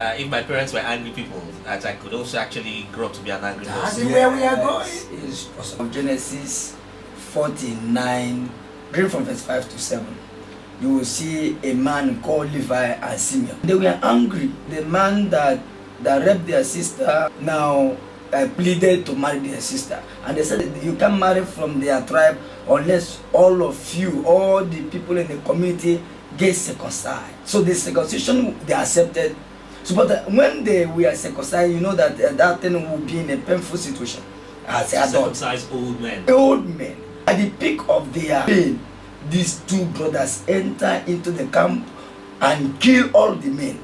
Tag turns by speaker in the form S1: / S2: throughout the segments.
S1: If my parents were angry people, that I could also actually grow up to be an angry
S2: That's
S1: person.
S2: where we are going.
S3: Is of Genesis 49, reading from verse 5 to 7. You will see a man called Levi and Simeon. They were angry. The man that raped their sister now pleaded to marry their sister. And they said, you can't marry from their tribe unless all of you, all the people in the community get circumcised. So the circumcision, they accepted. So, but when they were circumcised, you know that that thing will be in a painful situation. As adults.
S1: Circumcised old men.
S3: Old men. At the peak of their pain, these two brothers enter into the camp and kill all the men.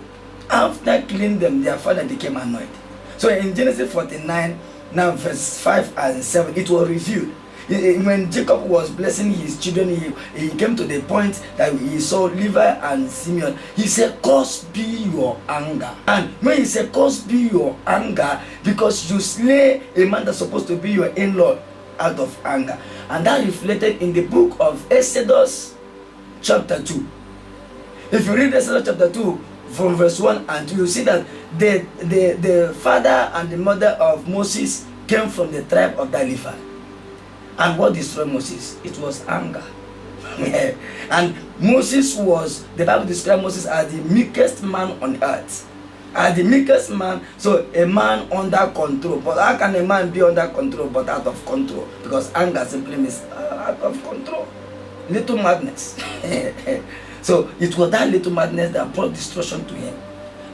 S3: After killing them, their father became annoyed. So in Genesis 49, now verse 5 and 7, it was revealed. When Jacob was blessing his children, he came to the point that he saw Levi and Simeon. He said, "Cursed be your anger." And when he said, "Cursed be your anger," because you slay a man that's supposed to be your in-law out of anger. And that reflected in the book of Exodus chapter 2. If you read Exodus chapter 2 from verse 1 and 2, you see that the father and the mother of Moses came from the tribe of Levi. And what destroyed Moses? It was anger. And Moses was, the Bible described Moses as the meekest man on earth. As the meekest man, so a man under control. But how can a man be under control but out of control? Because anger simply means out of control. Little madness. So it was that little madness that brought destruction to him.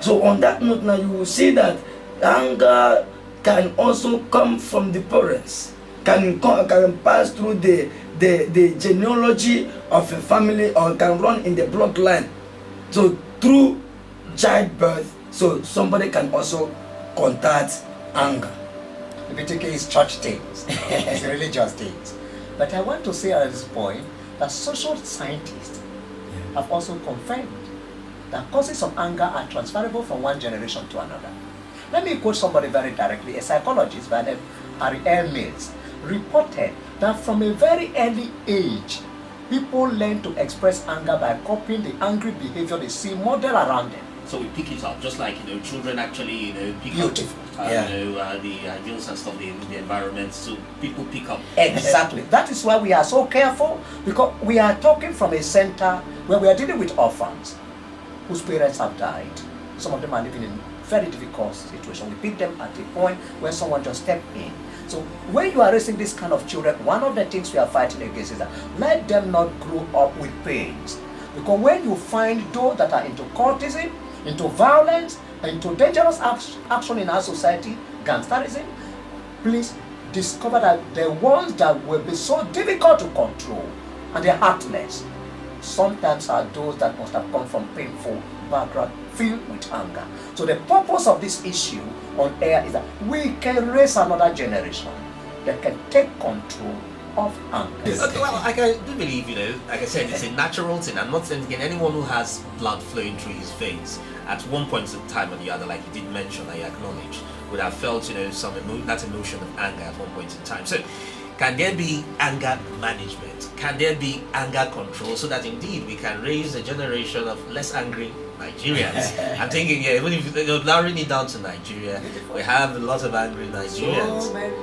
S3: So on that note now, you will see that anger can also come from the parents. Can pass through the genealogy of a family, or can run in the bloodline. So through childbirth, so somebody can also contact anger.
S2: The BTK is church things, it's religious things. But I want to say at this point that social scientists have also confirmed that causes of anger are transferable from one generation to another. Let me quote somebody very directly. A psychologist by the name Harry L. Mills reported that from a very early age, people learn to express anger by copying the angry behavior they see model around them.
S1: So we pick it up, just like children actually pick
S2: Beautiful.
S1: up the ideals and stuff in the environment. So people pick up.
S2: Exactly. That is why we are so careful, because we are talking from a center where we are dealing with orphans whose parents have died. Some of them are living in very difficult situation. We pick them at the point where someone just stepped in. So when you are raising this kind of children, one of the things we are fighting against is that let them not grow up with pains. Because when you find those that are into cultism, into violence, into dangerous action in our society, gangsterism, please discover that the ones that will be so difficult to control and they're heartless sometimes are those that must have come from painful background filled with anger. So the purpose of this issue on air is that we can raise another generation that can take control of anger.
S1: Okay, well, I do believe, like I said, it's a natural thing. I'm not saying anyone who has blood flowing through his veins at one point in time or the other, like you did mention, I acknowledge, would have felt, that emotion of anger at one point in time. So, can there be anger management? Can there be anger control so that indeed we can raise a generation of less angry Nigerians? I'm thinking, even if narrowing it down to Nigeria, we have a lot of angry Nigerians.
S2: So many.